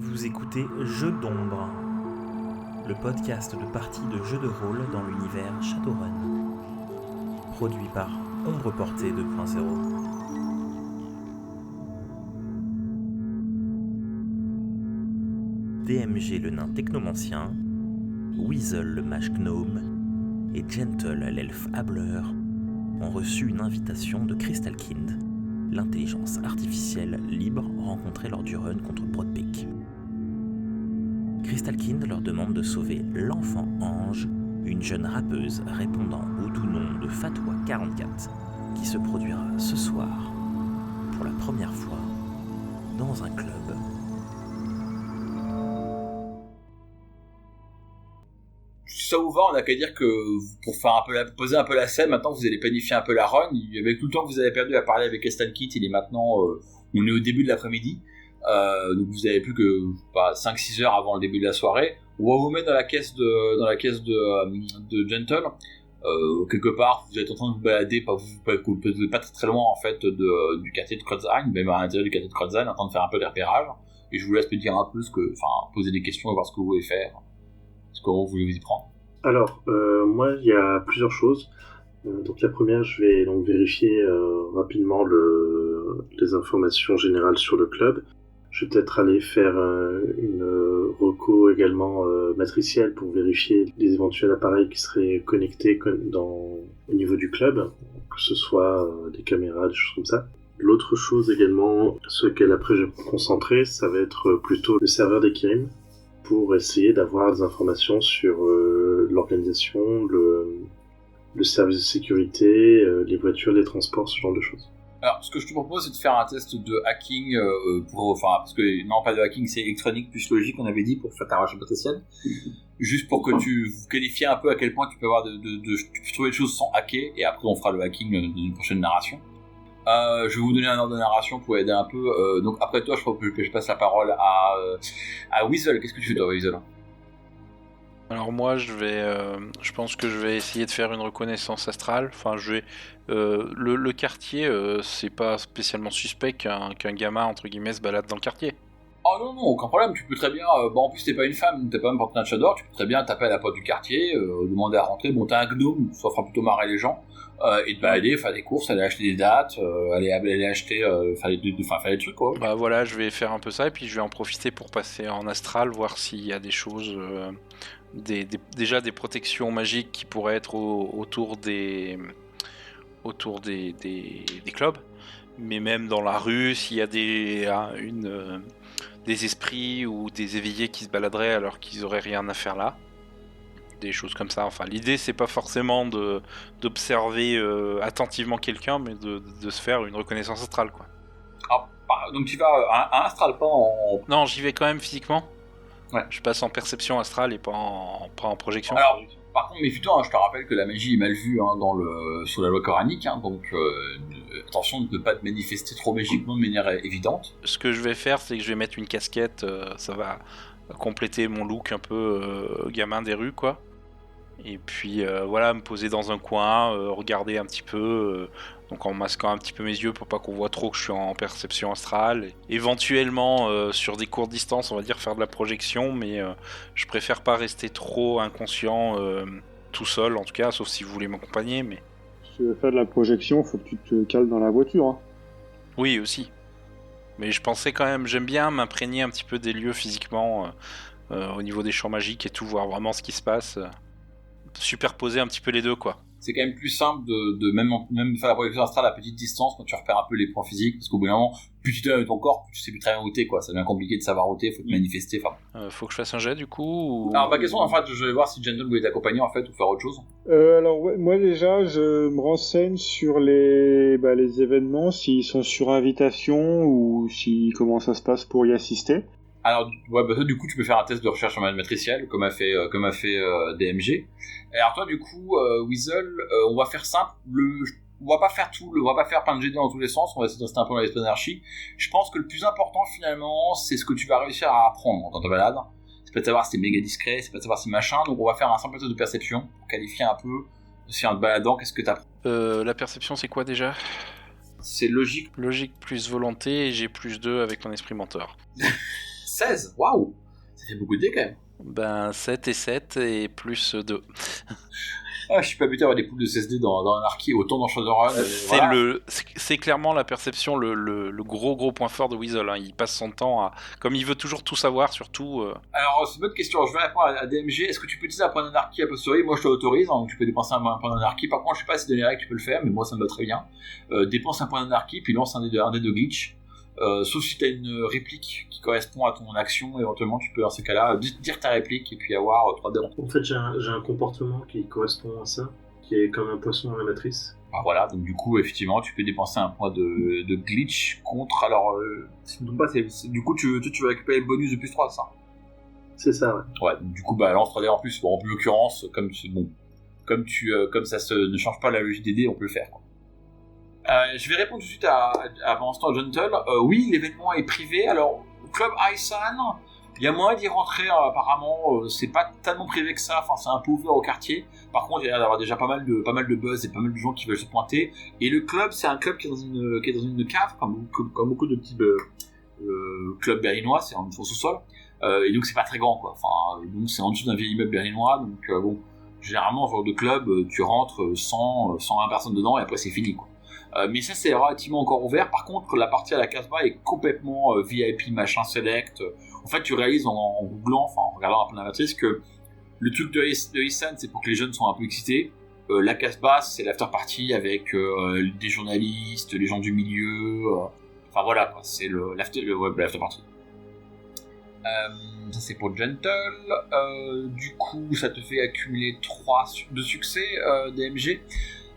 Vous écoutez Jeux d'ombre, le podcast de parties de jeux de rôle dans l'univers Shadowrun, produit par Ombre Portée 2.0. DMG le nain technomancien, Weasel le mage gnome et Gentle l'elfe hableur ont reçu une invitation de Crystalkind, l'intelligence artificielle libre rencontrée lors du run contre Broadpeak. Crystalkind leur demande de sauver l'enfant ange, une jeune rappeuse répondant au doux nom de Fatwa 44, qui se produira ce soir, pour la première fois, dans un club. Ça vous va, on n'a qu'à dire que pour faire poser un peu la scène, maintenant vous allez planifier un peu la run. Avec tout le temps que vous avez perdu à parler avec Crystalkind, il est maintenant, on est au début de l'après-midi, donc vous avez plus que 5-6 heures avant le début de la soirée. On va vous mettre dans la caisse de Gentle. Quelque part, vous êtes en train de vous balader, vous pas très loin en fait du quartier de Kreuzheim, même à l'intérieur du quartier de Kreuzheim, en train de faire un peu des repérages. Et je vous laisse me dire un peu poser des questions et voir ce que vous voulez faire, comment vous voulez vous y prendre. Alors, moi, il y a plusieurs choses. Donc la première, je vais donc vérifier rapidement les informations générales sur le club. Je vais peut-être aller faire une reco également matricielle pour vérifier les éventuels appareils qui seraient connectés au niveau du club, que ce soit des caméras, des choses comme ça. L'autre chose également, sur laquelle après je vais me concentrer, ça va être plutôt le serveur des Kirim, pour essayer d'avoir des informations sur l'organisation, le service de sécurité, les voitures, les transports, ce genre de choses. Alors, ce que je te propose, c'est de faire un test de hacking, parce que, non, pas de hacking, c'est électronique plus logique, on avait dit, pour faire ta recherche potentielle. Juste pour que tu qualifies un peu à quel point tu peux avoir tu peux trouver des choses sans hacker, et après on fera le hacking dans une prochaine narration. Je vais vous donner un ordre de narration pour aider un peu. Donc après toi, je crois que je passe la parole à Weasel. Qu'est-ce que tu fais toi, Weasel ? Alors moi, je pense que je vais essayer de faire une reconnaissance astrale. Enfin, le quartier, c'est pas spécialement suspect qu'un gamin entre guillemets se balade dans le quartier. Oh non, aucun problème, tu peux très bien, en plus t'es pas une femme, t'es pas même partenaire de Shadow, tu peux très bien taper à la porte du quartier, demander à rentrer, bon t'as un gnome, ça fera plutôt marrer les gens, et te balader, faire des courses, aller acheter des dates, aller acheter, faire des trucs quoi. Bah voilà, je vais faire un peu ça, et puis je vais en profiter pour passer en astral, voir s'il y a des choses, déjà des protections magiques qui pourraient être autour des clubs, mais même dans la rue, s'il y a des esprits ou des éveillés qui se baladeraient alors qu'ils auraient rien à faire là, des choses comme ça. Enfin, l'idée c'est pas forcément d'observer attentivement quelqu'un, mais de se faire une reconnaissance astrale quoi. Ah, donc tu vas à astral, pas en... Non, j'y vais quand même physiquement. Ouais. Je passe en perception astrale et pas en projection. Alors, par contre, méfie-toi, je te rappelle que la magie est mal vue sur la loi coranique, donc attention de ne pas te manifester trop magiquement de manière évidente. Ce que je vais faire, c'est que je vais mettre une casquette, ça va compléter mon look un peu gamin des rues, quoi. Et puis voilà, me poser dans un coin, regarder un petit peu, donc en masquant un petit peu mes yeux pour pas qu'on voit trop que je suis en perception astrale. Et éventuellement, sur des courtes distances, on va dire faire de la projection, mais je préfère pas rester trop inconscient tout seul, en tout cas, sauf si vous voulez m'accompagner. Mais si tu veux faire de la projection, faut que tu te cales dans la voiture. Hein. Oui, aussi. Mais je pensais quand même, j'aime bien m'imprégner un petit peu des lieux physiquement, au niveau des champs magiques et tout, voir vraiment ce qui se passe. Superposer un petit peu les deux quoi. C'est quand même plus simple de même faire la projection astrale à petite distance quand tu repères un peu les points physiques, parce qu'au bout d'un moment, plus tu te donnes avec ton corps, plus tu sais plus très bien où t'es quoi. Ça devient compliqué de savoir où t'es, faut te manifester. Faut que je fasse un jet du coup ou... Alors ma question en fait, je vais voir si Gentle voulait t'accompagner en fait ou faire autre chose. Alors ouais, moi déjà je me renseigne sur les événements, s'ils sont sur invitation ou comment ça se passe pour y assister. Alors, toi, du coup, tu peux faire un test de recherche en matricielle, comme a fait DMG. Et alors, toi, du coup, Weasel, on va faire simple. On va pas faire plein de GD dans tous les sens. On va essayer de rester un peu dans l'esprit d'anarchie. Je pense que le plus important, finalement, c'est ce que tu vas réussir à apprendre dans ta balade. C'est pas de savoir si t'es méga discret, c'est pas de savoir si machin. Donc, on va faire un simple test de perception pour qualifier un peu si en te baladant, qu'est-ce que t'apprends. La perception, c'est quoi déjà ? C'est logique. Logique plus volonté, et j'ai plus 2 avec mon esprit menteur. 16, waouh, ça fait beaucoup de dés quand même. Ben 7 et 7 et plus 2. Ah, je suis pas habitué à avoir des poules de 16 dés dans Anarchy, autant dans Shadowrun. C'est clairement la perception, le gros point fort de Weasel. Hein. Il passe son temps à... Comme il veut toujours tout savoir, surtout... Alors, c'est une bonne question. Je vais répondre à DMG. Est-ce que tu peux utiliser un point d'Anarchy a posteriori? Moi, je te l'autorise. Donc, tu peux dépenser un point d'Anarchy. Par contre, je sais pas si dans les règles tu peux le faire, mais moi, ça me va très bien. Dépense un point d'Anarchy, puis lance un dé de glitch. Sauf si tu as une réplique qui correspond à ton action, éventuellement tu peux dans ces cas-là dire ta réplique et puis avoir 3 dés. En fait, j'ai un comportement qui correspond à ça, qui est comme un poisson dans la matrice. Ah, voilà, donc du coup, effectivement, tu peux dépenser un point de glitch contre. Alors, si je ne me trompe pas, du coup, tu veux récupérer le bonus de plus 3, ça. C'est ça, ouais. Ouais, donc, du coup, lance 3 dés en plus. Bon, en l'occurrence, comme ça ne change pas la logique des dés, on peut le faire, quoi. Je vais répondre tout de suite pendant ce temps à Gentle. Oui, l'événement est privé. Alors, Club Isan, il y a moyen d'y rentrer apparemment. C'est pas tellement privé que ça. Enfin, c'est un peu ouvert au quartier. Par contre, il y a d'avoir déjà pas mal de buzz et pas mal de gens qui veulent se pointer. Et le club, c'est un club qui est dans une cave, comme beaucoup de petits clubs berlinois. C'est en sous-sol. Et donc, c'est pas très grand, quoi. Enfin, donc c'est en dessous d'un vieil immeuble berlinois. Donc, bon, généralement, genre de club, tu rentres 120 personnes dedans et après c'est fini, quoi. Mais ça c'est relativement encore ouvert. Par contre la partie à la Casbah est complètement VIP machin select. En fait tu réalises en googlant, enfin en regardant un peu la matrice, que le truc de Isan c'est pour que les jeunes soient un peu excités. La Casbah c'est l'after party avec des journalistes, les gens du milieu, enfin voilà quoi, c'est l'after party. Ça c'est pour Gentle. Du coup ça te fait accumuler 3 de succès DMG.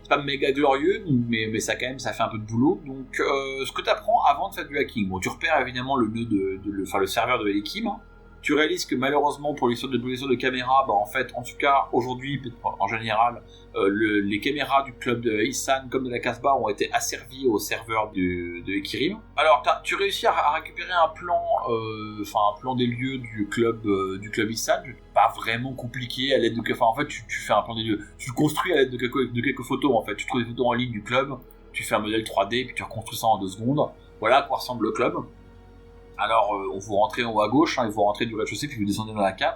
Pas méga glorieux, mais ça quand même ça fait un peu de boulot. Donc ce que tu apprends avant de faire du hacking, bon, tu repères évidemment le nœud le serveur de Ekim. Tu réalises que malheureusement pour l'histoire de caméra, en fait, en tout cas aujourd'hui, en général, les caméras du club de Isan comme de la Casbah ont été asservies au serveur de Ekirim. Alors tu réussis à récupérer un plan des lieux du club Isan. Pas vraiment compliqué à l'aide de, enfin en fait tu fais un plan des lieux, tu le construis à l'aide de quelques photos en fait. Tu trouves des photos en ligne du club, tu fais un modèle 3D puis tu reconstruis ça en 2 secondes. Voilà à quoi ressemble le club. Alors, vous rentrez en haut à gauche, vous rentrez du rez-de-chaussée, puis vous descendez dans la cave.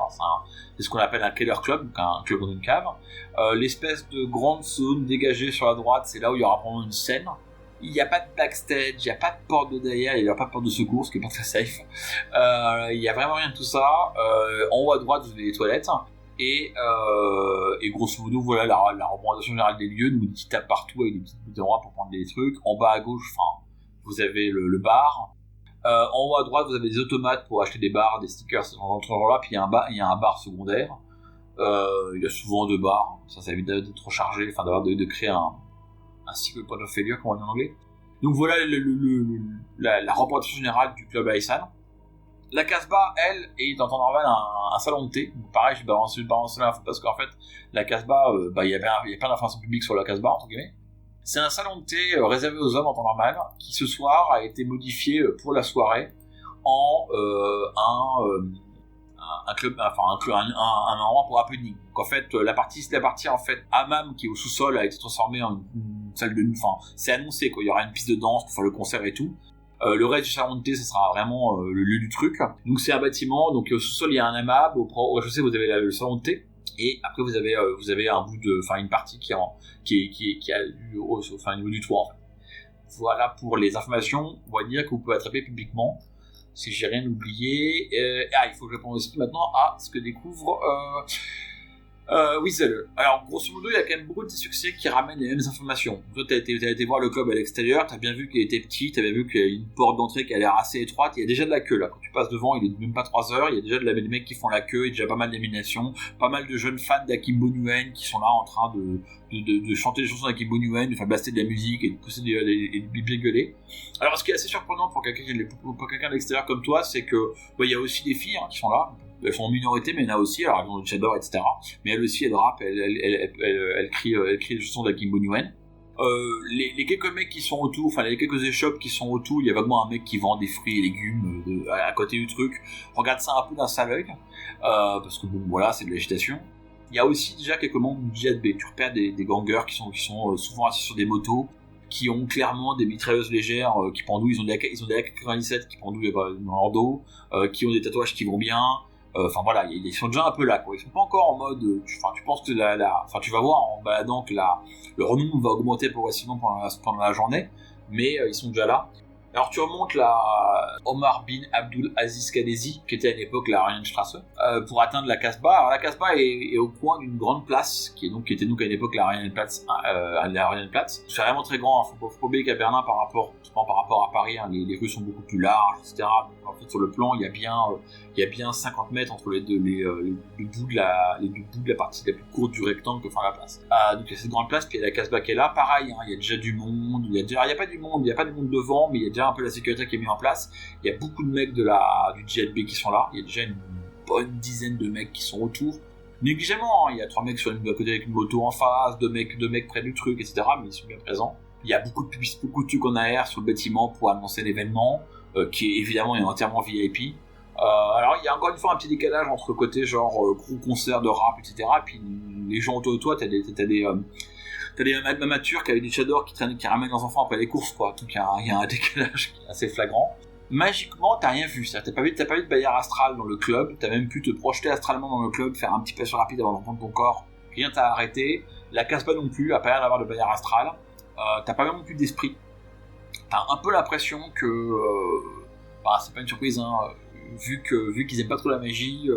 C'est ce qu'on appelle un killer club, donc un club dans une cave. L'espèce de grande zone dégagée sur la droite, c'est là où il y aura probablement une scène. Il n'y a pas de backstage, il n'y a pas de porte de derrière, il n'y a pas de porte de secours, ce qui n'est pas très safe. Il n'y a vraiment rien de tout ça. En haut à droite, vous avez les toilettes. Et grosso modo, voilà la représentation générale des lieux, donc des petits tables partout avec des petites bouts d'endroits pour prendre des trucs. En bas à gauche, vous avez le bar. En haut à droite, vous avez des automates pour acheter des bars, des stickers, ce genre-là. Puis il y a un bar secondaire. Il y a souvent 2 bars. Ça évite d'être trop chargé, de créer un single point of failure, comme on dit en anglais. Donc voilà la représentation générale du club Isan. La Casbah, elle, est en temps normal un salon de thé. Donc pareil, je balance l'info parce qu'en fait, la Casbah, il y a plein d'informations publiques sur la Casbah, entre guillemets. C'est un salon de thé réservé aux hommes en temps normal, qui ce soir a été modifié pour la soirée en un club, un endroit pour happening. Donc en fait, la partie en fait hammam qui est au sous-sol a été transformée en une salle de nuit. Enfin, c'est annoncé quoi. Il y aura une piste de danse pour faire le concert et tout. Le reste du salon de thé, ça sera vraiment le lieu du truc. Donc c'est un bâtiment. Donc au sous-sol il y a un hammam. Au rez-de-chaussée vous avez le salon de thé. Et après vous avez un bout une partie qui a au niveau du toit en fait. Voilà pour les informations, on va dire que vous pouvez attraper publiquement si j'ai rien oublié. Il faut que je réponde aussi maintenant à ce que découvre Weasel. Alors grosso modo il y a quand même beaucoup de succès qui ramènent les mêmes informations. Toi t'as été voir le club à l'extérieur, t'as bien vu qu'il était petit, t'as bien vu qu'il y a une porte d'entrée qui a l'air assez étroite, il y a déjà de la queue là, quand tu passes devant il est même pas 3 heures, il y a déjà des mecs qui font la queue, il y a déjà pas mal d'éliminations, pas mal de jeunes fans d'Akimbo Nuen qui sont là en train de chanter des chansons d'Akimbo Nuen, de faire blaster de la musique et de pousser des bien gueuler. Alors ce qui est assez surprenant pour quelqu'un de l'extérieur comme toi, c'est que il y a aussi des filles qui sont là. Elles sont en minorité, mais il y en a aussi, alors elles ont du Shadow, etc. Mais elles aussi, elles rappent, elles crient les chansons d'Akimbo Nuen. Les quelques mecs qui sont autour, enfin les quelques échoppes qui sont autour, il y a vaguement un mec qui vend des fruits et légumes à côté du truc. Regarde ça un peu d'un sale œil, parce que bon, voilà, c'est de l'agitation. Il y a aussi déjà quelques membres du JB. Tu repères des gangers qui sont souvent assis sur des motos, qui ont clairement des mitrailleuses légères qui pendouillent, ils ont des AK-97 qui pendouillent dans leur dos, qui ont des tatouages qui vont bien. Enfin voilà, ils sont déjà un peu là, quoi. Ils sont pas encore en mode. Tu penses que tu vas voir en baladant que le renom va augmenter progressivement pendant la journée, mais ils sont déjà là. Alors tu remontes là Omar bin Abdul Aziz Kadezi, qui était à l'époque la Arianenstraße, pour atteindre la Casbah. Alors la Casbah est au coin d'une grande place, qui était donc à l'époque la Arianenplatz. C'est vraiment très grand. Faut pas oublier qu'à Berlin, par rapport à Paris, hein, les rues sont beaucoup plus larges, etc. Donc, en fait, sur le plan, il y a bien 50 mètres entre les deux bouts de la partie la plus courte du rectangle que fait la place. Donc il y a cette grande place, puis il y a la Casbah qui est là. Pareil, hein, il y a déjà du monde. Il y a pas du monde devant, mais il y a déjà un peu la sécurité qui est mise en place. Il y a beaucoup de mecs du JLB qui sont là. Il y a déjà une bonne dizaine de mecs qui sont autour. Négligemment, hein. Il y a 3 mecs sur à côté avec une moto en face, 2 mecs près du truc, etc. Mais ils sont bien présents. Il y a beaucoup de publicité, beaucoup de trucs en AR sur le bâtiment pour annoncer l'événement, qui évidemment est entièrement VIP. Alors il y a encore une fois un petit décalage entre côté genre gros concert de rap, etc. Et puis les gens autour de toi, t'as des amateurs qui avec des chadors qui ramènent leurs enfants après les courses, quoi. Donc il y a un décalage qui est assez flagrant. Magiquement, t'as rien vu. T'as pas vu de barrière astrale dans le club. T'as même pu te projeter astralement dans le club, faire un petit passage rapide avant d'entendre ton corps. Rien t'a arrêté. La Casbah non plus, à pas l'air d'avoir de barrière astrale. T'as pas vraiment plus d'esprit. T'as un peu l'impression que... c'est pas une surprise, hein. Vu qu'ils aiment pas trop la magie,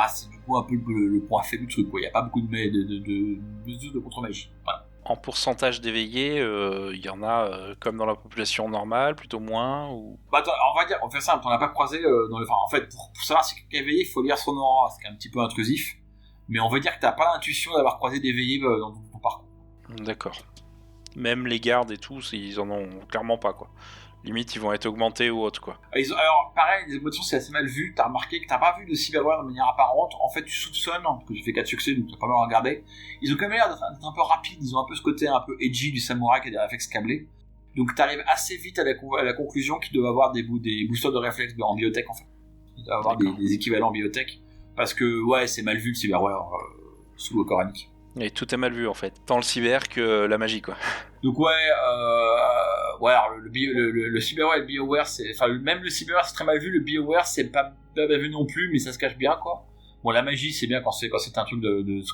c'est du coup un peu le point faible du truc, quoi. Il y a pas beaucoup de mesures de contre-magie. Voilà. En pourcentage d'éveillés, il y en a comme dans la population normale, plutôt moins ou... Attends, on fait simple, on n'a pas croisé en fait, pour savoir si quelqu'un est éveillé, il faut lire son aura, c'est un petit peu intrusif, mais on va dire que t'as pas l'intuition d'avoir croisé d'éveillés dans ton parcours. D'accord. Même les gardes et tout, ils en ont clairement pas, quoi. Limite, ils vont être augmentés ou autre, quoi. Alors, pareil, les émotions, c'est assez mal vu. T'as remarqué que t'as pas vu de cyberware de manière apparente. En fait, tu soupçonnes, parce que j'ai fait 4 succès, donc t'as pas mal regardé. Ils ont quand même l'air d'être un peu rapides. Ils ont un peu ce côté un peu edgy du samouraï qui a des réflexes câblés. Donc, t'arrives assez vite à la conclusion qu'ils doivent avoir des boosters de réflexes en biotech, en fait. Ils doivent avoir des équivalents biotech. Parce que, ouais, c'est mal vu le cyberware sous le coranique. Et tout est mal vu en fait, tant le cyber que la magie, quoi. Donc alors le cyberware et le bioware, même le cyberware c'est très mal vu, le bioware c'est pas bien vu non plus, mais ça se cache bien, quoi. Bon, la magie c'est bien quand c'est un truc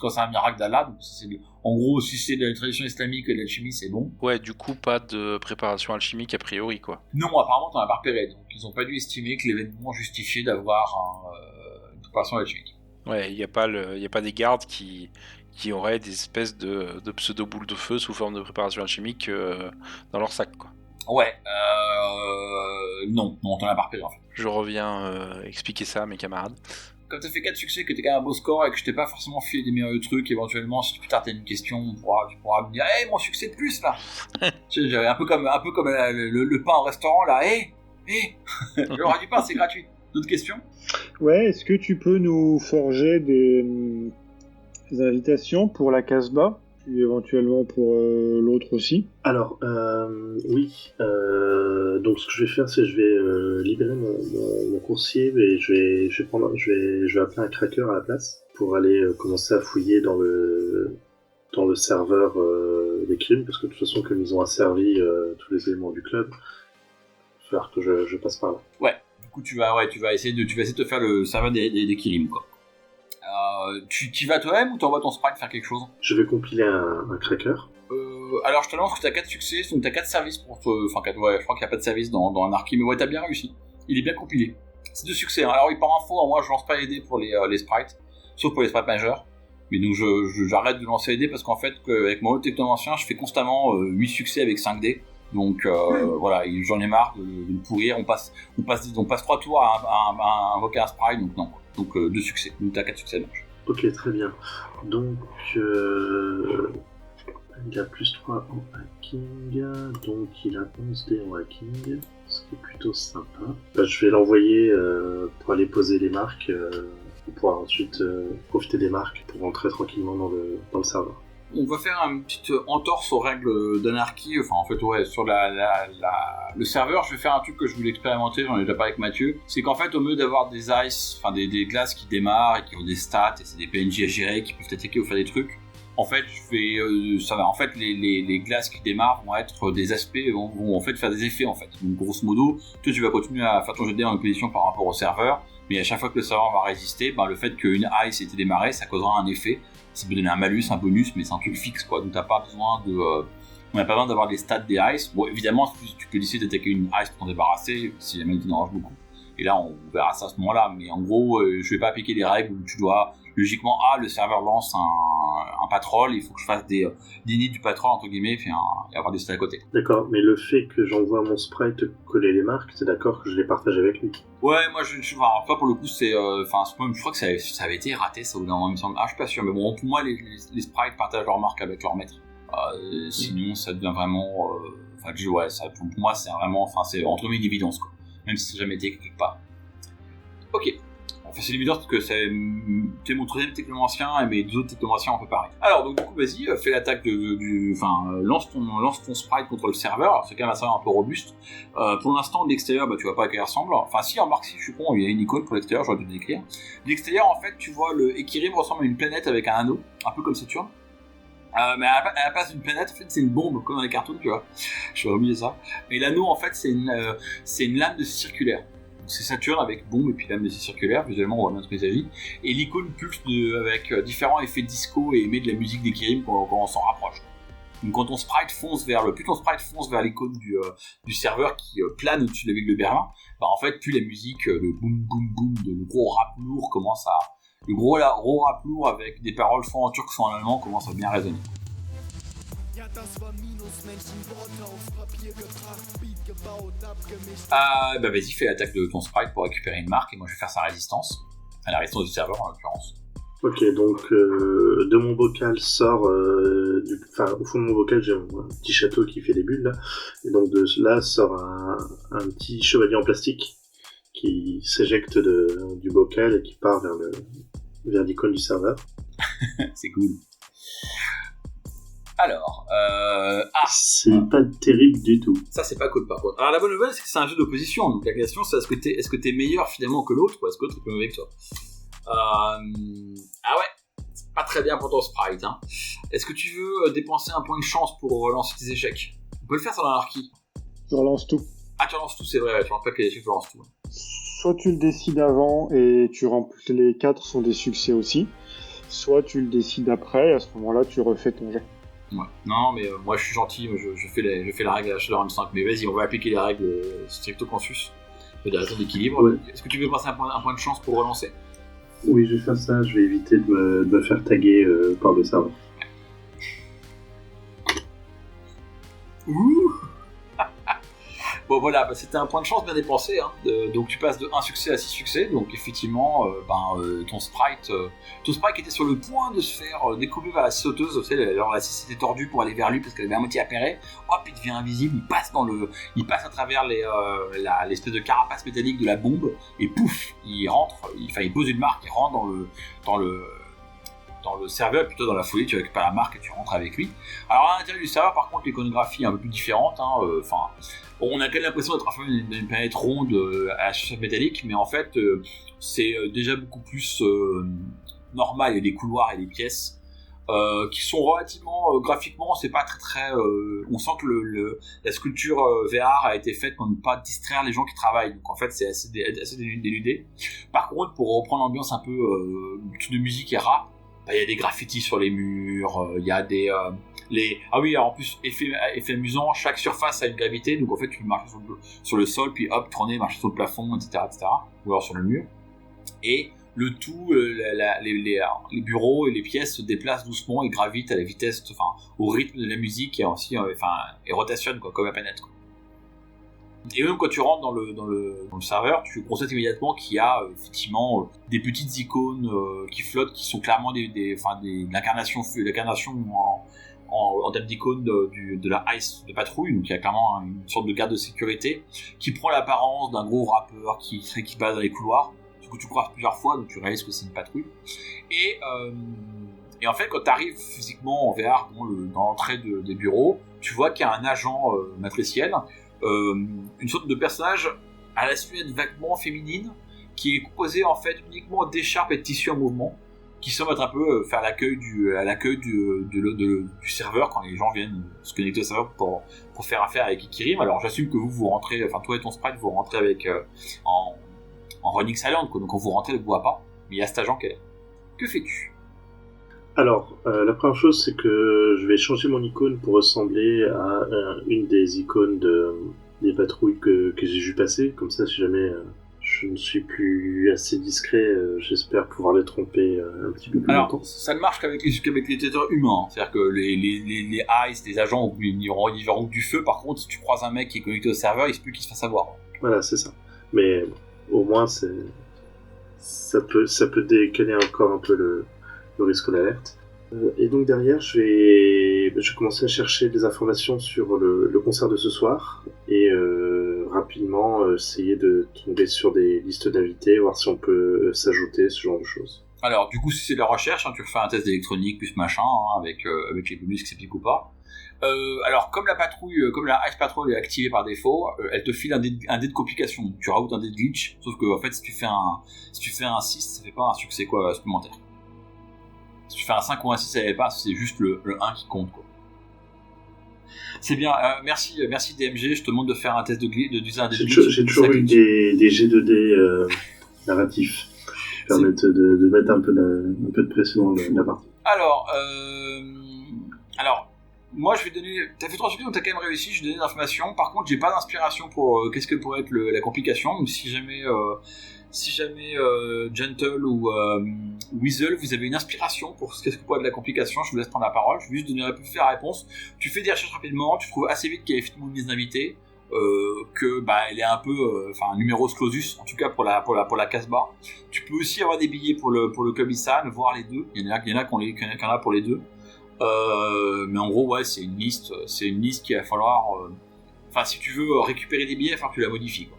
quand c'est un miracle d'Allah, donc en gros si c'est de la tradition islamique et de l'alchimie c'est bon. Ouais, du coup pas de préparation alchimique a priori, quoi. Non, apparemment t'en as pas repéré, donc ils ont pas dû estimer que l'événement justifiait d'avoir une préparation alchimique. Ouais, il y a pas des gardes qui auraient des espèces de pseudo-boules de feu sous forme de préparation alchimique dans leur sac, quoi. Ouais, non, t'en as pas repéré, en fait. Je reviens expliquer ça à mes camarades. Comme t'as fait 4 succès, que t'es quand même un beau score et que je t'ai pas forcément filé des meilleurs trucs, éventuellement, si plus tard t'as une question, tu pourras me dire « Hey, mon succès de plus, là !» J'avais un peu comme le pain au restaurant, là. « Hey, j'aurai du pain, c'est gratuit. » D'autres questions ? Ouais, est-ce que tu peux nous forger des invitations pour la Casbah, puis éventuellement pour l'autre aussi? Alors, oui. Donc, ce que je vais faire, c'est que je vais libérer mon coursier et je vais appeler un cracker à la place pour aller commencer à fouiller dans le serveur des crimes, parce que de toute façon, comme ils ont asservi tous les éléments du club, il va falloir que je passe par là. Ouais. Du coup, tu vas essayer de te faire le serveur des Kirim, quoi. Tu vas toi-même ou t'envoies ton sprite faire quelque chose? Je vais compiler un cracker. Alors, je te lance que t'as 4 succès, donc t'as 4 services pour je crois qu'il n'y a pas de service dans Anarchy, mais ouais, t'as bien réussi. Il est bien compilé. C'est 2 succès, hein. Alors, par info, moi, je lance pas les dés pour les sprites, sauf pour les sprites majeurs. Mais donc, j'arrête de lancer les dés parce qu'en fait, avec mon autre technomancien, je fais constamment 8 succès avec 5 dés. Donc voilà, j'en ai marre de me pourrir. On passe 3 tours à invoquer un sprite, donc non. Donc 2 succès. Donc t'as 4 succès donc. Ok, très bien. Donc il a plus 3 en hacking, donc il a 11 dés en hacking, ce qui est plutôt sympa. Je vais l'envoyer pour aller poser les marques, pour pouvoir ensuite profiter des marques pour rentrer tranquillement dans le serveur. On va faire une petite entorse aux règles d'Anarchy, enfin en fait ouais, sur le serveur, je vais faire un truc que je voulais expérimenter, j'en ai déjà parlé avec Mathieu, c'est qu'en fait au lieu d'avoir des ice, enfin des glaces qui démarrent et qui ont des stats, et c'est des PNJ à gérer, qui peuvent attaquer ou faire des trucs, en fait, en fait, les glaces qui démarrent vont être des aspects, vont en fait faire des effets en fait. Donc grosso modo, toi tu vas continuer à faire ton jet de dés en opposition par rapport au serveur, mais à chaque fois que le serveur va résister, le fait qu'une ice ait été démarrée, ça causera un effet. Ça peut donner un malus, un bonus, mais c'est un truc fixe quoi. Donc t'as pas besoin on n'a pas besoin d'avoir les stats des ice. Bon, évidemment, tu peux décider d'attaquer une ice pour t'en débarrasser si jamais tu dérange beaucoup. Et là, on verra ça à ce moment-là. Mais en gros, je vais pas appliquer des règles où tu dois logiquement, le serveur lance un patrol, il faut que je fasse des nids du patrol entre guillemets, et avoir des stats à côté. D'accord, mais le fait que j'envoie mon sprite coller les marques, c'est d'accord que je les partage avec lui. Ouais, moi je vois pas pour le coup, c'est je crois que ça avait été raté ça au bout d'un moment, il me semble. Je suis pas sûr, mais bon, pour moi les sprites partagent leurs marques avec leur maître. Sinon ça devient vraiment pour moi c'est vraiment c'est entre guillemets une évidence quoi, même si ça n'a jamais été quelque part. Ok. Enfin, c'est l'évidence parce que c'est mon troisième technomancien et mes deux autres technomanciens un peu pareil. Alors donc du coup vas-y, fais l'attaque lance ton sprite contre le serveur. Alors, c'est quand même un serveur un peu robuste. Pour l'instant de l'extérieur tu vois pas à quoi il ressemble. Enfin si, remarque si je suis con, il y a une icône pour l'extérieur, j'aurais dû le décrire. De l'extérieur en fait tu vois le Ekirim ressemble à une planète avec un anneau, un peu comme Saturne. Mais à la place d'une planète, en fait, c'est une bombe, comme dans les cartoons, tu vois. Je vais oublier ça. Et l'anneau, en fait, c'est une lame de scie circulaire. Donc, c'est Saturne avec bombe et puis lame de scie circulaire. Visuellement, on voit bien ce qu'il s'agit. Et l'icône pulse avec différents effets disco et émet de la musique d'Ekirim quand on s'en rapproche. Donc, quand ton sprite fonce vers l'icône du serveur qui plane au-dessus de la ville de Berlin, en fait, plus la musique, le boum boum boum, le gros rap lourd commence à. Le gros rap lourd avec des paroles soit en turc soit en allemand commence à bien résonner. Vas-y, fais l'attaque de ton sprite pour récupérer une marque et moi je vais faire sa résistance. À la résistance du serveur en l'occurrence. Ok, donc de mon bocal sort, au fond de mon bocal j'ai un petit château qui fait des bulles là, et donc de là sort un petit chevalier en plastique qui s'éjecte du bocal et qui part vers l'icône du serveur. C'est cool. Alors, c'est pas terrible du tout. Ça c'est pas cool par contre. Alors la bonne nouvelle c'est que c'est un jeu d'opposition, donc la question c'est est-ce que t'es meilleur finalement que l'autre ou est-ce que l'autre est plus mauvais que toi. C'est pas très bien pour ton sprite. Hein. Est-ce que tu veux dépenser un point de chance pour relancer tes échecs? On peut le faire sur l'anarchie. Tu relances tout. Ah tu relances tout, c'est vrai, tu relances pas que les échecs, tu relances tout. Soit tu le décides avant et les 4 sont des succès aussi, soit tu le décides après et à ce moment-là tu refais ton jet. Ouais. Non mais moi je suis gentil, je fais la règle à Shadow 5, mais vas-y on va appliquer les règles stricto sensu, des raisons d'équilibre. Ouais. Est-ce que tu veux passer un point de chance pour relancer? Oui, je vais faire ça, je vais éviter de me faire taguer par le serveur. Ouh. Bon voilà, c'était un point de chance bien dépensé, hein. Donc tu passes de 1 succès à 6 succès, donc effectivement ton sprite était sur le point de se faire découper par la sauteuse, vous savez, alors la scie s'était tordue pour aller vers lui parce qu'elle avait à moitié appairé, hop il devient invisible, il passe à travers l'espèce de carapace métallique de la bombe, et pouf, il pose une marque, il rentre dans le serveur, plutôt dans la folie, tu récupères la marque et tu rentres avec lui. Alors à l'intérieur du serveur, par contre, l'iconographie est un peu plus différente. On a quand même l'impression d'être enfermé dans une planète ronde à la surface métallique, mais en fait, c'est déjà beaucoup plus normal. Il y a des couloirs et des pièces qui sont relativement graphiquement, c'est pas très. On sent que la sculpture VR a été faite pour ne pas distraire les gens qui travaillent. Donc en fait, c'est assez dénudé. Par contre, pour reprendre l'ambiance un peu de musique et rap, il y a des graffitis sur les murs, il y a des alors en plus effet amusant, chaque surface a une gravité, donc en fait tu marches sur le sol, puis hop, tourner, marcher sur le plafond, etc., ou alors sur le mur. Et le tout, les bureaux et les pièces se déplacent doucement et gravitent à la vitesse, au rythme de la musique et aussi, et rotationnent comme la planète. Et même quand tu rentres dans le serveur, tu constates immédiatement qu'il y a effectivement des petites icônes qui flottent, qui sont clairement l'incarnation en termes d'icônes de la ICE de patrouille. Donc il y a clairement une sorte de garde de sécurité qui prend l'apparence d'un gros rappeur qui passe dans les couloirs. Du coup tu croises plusieurs fois, donc tu réalises que c'est une patrouille. Et en fait, quand tu arrives physiquement en VR dans l'entrée des bureaux, tu vois qu'il y a un agent matriciel, une sorte de personnage à la silhouette vaguement féminine qui est composé en fait uniquement d'écharpes et de tissus en mouvement, qui semble être un peu faire l'accueil du serveur quand les gens viennent se connecter au serveur pour faire affaire avec Ikirim. Alors j'assume que vous rentrez, enfin toi et ton sprite vous rentrez avec en running silent, quoi. Donc quand vous rentrez, ne vous voit pas, mais il y a cet agent qui est là. Que fais-tu? Alors, la première chose, c'est que je vais changer mon icône pour ressembler à une des icônes des patrouilles que j'ai vu passer. Comme ça, si jamais je ne suis plus assez discret, j'espère pouvoir les tromper un petit peu plus longtemps. Alors, ça ne marche qu'avec les utilisateurs humains. C'est-à-dire que les ICE, les agents, ils verront du feu. Par contre, si tu croises un mec qui est connecté au serveur, il se peut qu'il se fasse avoir. Voilà, c'est ça. Mais au moins, ça peut décaler encore un peu le risque d'alerte. Et donc derrière, je vais commencer à chercher des informations sur le concert de ce soir et rapidement essayer de tomber sur des listes d'invités, voir si on peut s'ajouter, ce genre de choses. Alors du coup, si c'est de la recherche, tu refais un test d'électronique plus machin, avec les bonus qui s'appliquent ou pas. Alors comme la Ice Patrol est activée par défaut, elle te file un dé de complication. Tu rajoutes un dé de glitch, sauf que en fait si tu fais un 6, ça fait pas un succès supplémentaire. Si tu fais un 5 ou un 6, ça n'avait pas, c'est juste le 1 qui compte, quoi. C'est bien, merci DMG, je te demande de faire un test d'user un dé de glitch. J'ai toujours eu des G2D narratifs qui permettent de mettre un peu de pression dans la partie. Alors, moi je vais donner. T'as fait 3 succès donc t'as quand même réussi. Je vais donner des informations. Par contre, j'ai pas d'inspiration pour qu'est-ce que pourrait être la complication. Donc si jamais Gentle ou Weasel, vous avez une inspiration pour qu'est-ce que pourrait être la complication, je vous laisse prendre la parole. Je vais juste donner la réponse. Tu fais des recherches rapidement. Tu trouves assez vite qu'il y a effectivement une liste d'invités. Que elle est un peu un numerus clausus en tout cas pour la Casbah. Tu peux aussi avoir des billets pour le Club Issan, voir les deux. Il y en a qui en a pour les deux. Mais en gros, ouais, c'est une liste qu'il va falloir. Si tu veux récupérer des billets, il va falloir que tu la modifies, quoi.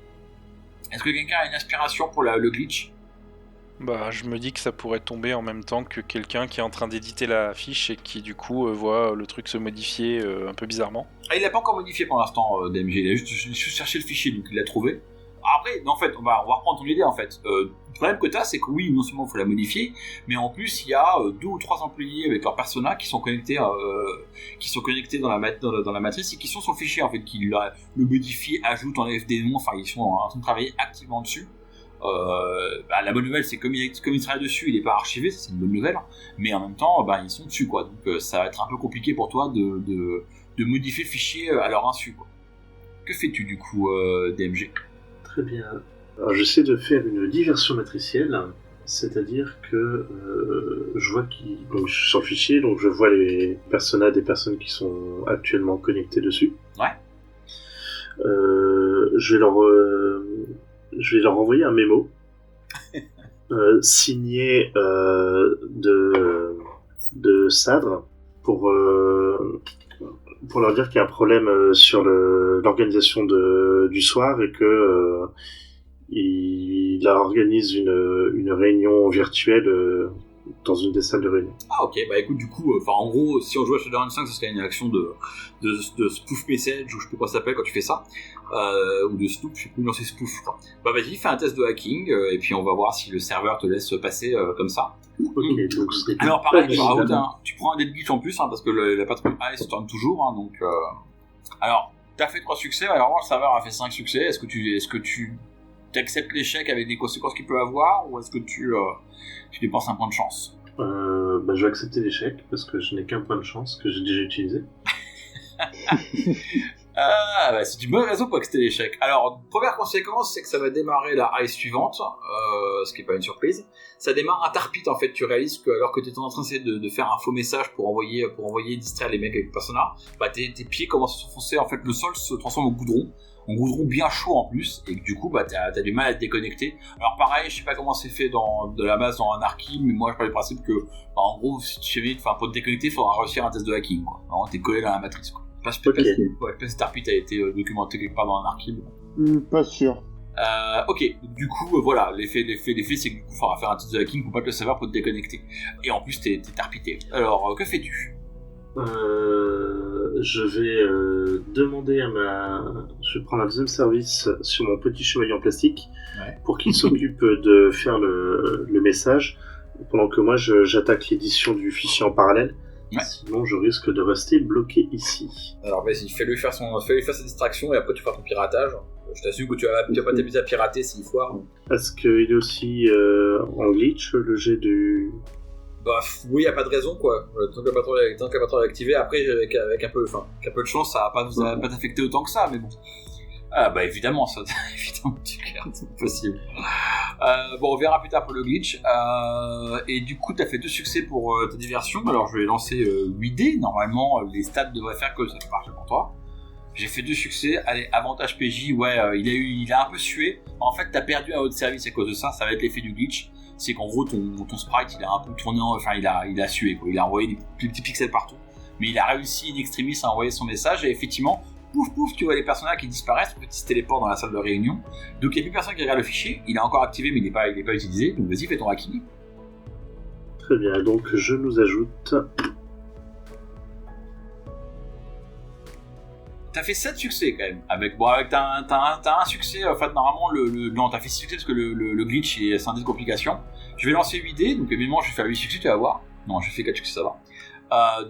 Est-ce que quelqu'un a une inspiration pour le glitch? Bah, je me dis que ça pourrait tomber en même temps que quelqu'un qui est en train d'éditer la fiche et qui du coup voit le truc se modifier un peu bizarrement. Ah, il l'a pas encore modifié pour l'instant, DMG. Il a juste cherché le fichier, donc il l'a trouvé. Après, en fait, on va reprendre ton idée en fait. Le problème que t'as, c'est que oui, non seulement il faut la modifier, mais en plus il y a 2 ou 3 employés avec leur persona qui sont connectés dans la matrice et qui sont sur le fichier en fait, qui le modifient, ajoutent, enlèvent des noms. Enfin, ils sont en train de travailler activement dessus. La bonne nouvelle, c'est comme il travaille dessus, il n'est pas archivé, c'est une bonne nouvelle. Mais en même temps, ils sont dessus, quoi. Donc ça va être un peu compliqué pour toi de modifier le fichier à leur insu, quoi. Que fais-tu du coup, DMG? Très bien. Alors, j'essaie de faire une diversion matricielle, c'est-à-dire que je vois donc je suis sur le fichier, donc je vois les personas des personnes qui sont actuellement connectées dessus. Ouais. Je vais leur envoyer un mémo signé de Sadr pour leur dire qu'il y a un problème sur l'organisation du soir et que il organise une réunion virtuelle dans une des salles de réunion. Ah ok, écoute, du coup, en gros, si on jouait à Shadowrun 5, ça serait une action de spoof message, ou je sais plus comment ça s'appelle quand tu fais ça, ou de snoop, je sais plus, non c'est spoof, je crois. Vas-y, fais un test de hacking, et puis on va voir si le serveur te laisse passer comme ça. Ok, donc alors pareil, tu prends un dé de glitch en plus, parce que la patrouille Ice tourne toujours, donc... Alors, t'as fait 3 succès, alors le serveur a fait 5 succès, est-ce que tu acceptes l'échec avec des conséquences qu'il peut avoir, ou est-ce que tu dépenses un point de chance? Je vais accepter l'échec, parce que je n'ai qu'un point de chance que j'ai déjà utilisé. C'est une bonne raison pour accepter l'échec. Alors, première conséquence, c'est que ça va démarrer la Ice suivante, ce qui n'est pas une surprise. Ça démarre un tarpit, en fait. Tu réalises que, alors que tu es en train de faire un faux message pour envoyer distraire les mecs avec le persona, tes pieds commencent à s'enfoncer, en fait, le sol se transforme en goudron bien chaud en plus, et que du coup t'as du mal à te déconnecter. Alors pareil, je sais pas comment c'est fait de la base dans Anarchy, mais moi je parle du principe que en gros pour te déconnecter il faudra réussir un test de hacking, quoi. Vraiment, t'es collé dans la matrice, quoi. Je sais pas si Tarpit a été documenté quelque part dans Anarchy, mais... Pas sûr. Ok, du coup voilà, l'effet c'est que du coup il faudra faire un test de hacking pour pas te le savoir pour te déconnecter, et en plus t'es tarpité. Alors que fais-tu? Je vais demander je vais prendre un deuxième service sur mon petit chevalier en plastique, ouais, pour qu'il s'occupe de faire le message. pendant que moi j'attaque l'édition du fichier en parallèle. Ouais. Sinon, je risque de rester bloqué ici. Alors vas-y, fais-lui faire sa distraction et après tu feras ton piratage. Je t'assure que tu vas pas t'amuser à pirater s'il foire. Est-ce qu'il est aussi en glitch, le jet du... Bah oui, y a pas de raison quoi. Tant qu'elle pas trop activé, après avec un peu de chance, ça va pas t'affecter autant que ça, mais bon. Ah bah évidemment, ça, évidemment, c'est possible. Bon, on verra plus tard pour le glitch. Et du coup, t'as fait 2 succès pour ta diversion. Alors, je vais lancer 8 dés. Normalement, les stats devraient faire que ça peut marcher pour toi. J'ai fait 2 succès. Allez, avantage PJ. Ouais, il a un peu sué. En fait, t'as perdu un haut de service à cause de ça. Ça va être l'effet du glitch. C'est qu'en gros, ton sprite, il a un peu tourné. Enfin, il a sué. Quoi. Il a envoyé des petits pixels partout. Mais il a réussi in extremis à envoyer son message. Et effectivement, pouf pouf, tu vois les personnages qui disparaissent, petit se téléportent dans la salle de réunion. Donc il n'y a plus personne qui regarde le fichier, il est encore activé mais il n'est pas utilisé, donc vas-y fais ton hacking. Très bien, donc je nous ajoute... T'as fait 7 succès quand même, t'as un succès, en fait normalement, non t'as fait 6 succès parce que le glitch est scindé de complications. Je vais lancer 8 dés, donc évidemment je vais faire 8 succès, tu vas voir. Non, j'ai fait 4 succès, ça va.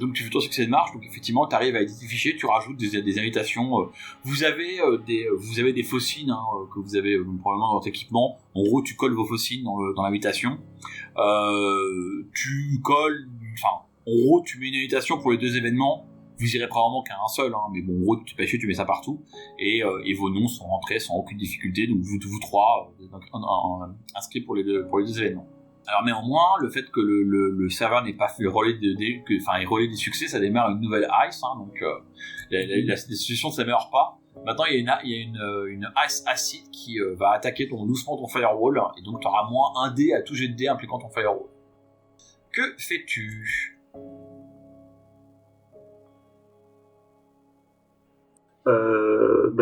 Donc tu fais ton succès de marche, donc effectivement tu arrives à éditer des fichiers, tu rajoutes des invitations. Vous avez des faucines que vous avez probablement dans votre équipement. En gros, tu colles vos faucines dans l'invitation. Tu colles, enfin, en gros, tu mets une invitation pour les 2 événements. Vous irez probablement qu'à un seul, mais bon, en gros, tu mets ça partout et vos noms sont rentrés sans aucune difficulté. Donc vous 3 inscrits pour les 2 événements. Alors néanmoins, le fait que le serveur n'ait pas fait relais il relaie des succès, ça démarre une nouvelle ice, donc la situation ne s'améliore pas. Maintenant, il y a une ice acide qui va attaquer doucement ton firewall, et donc tu auras moins 1 dé à tout jet de dé impliquant ton firewall. Que fais-tu ?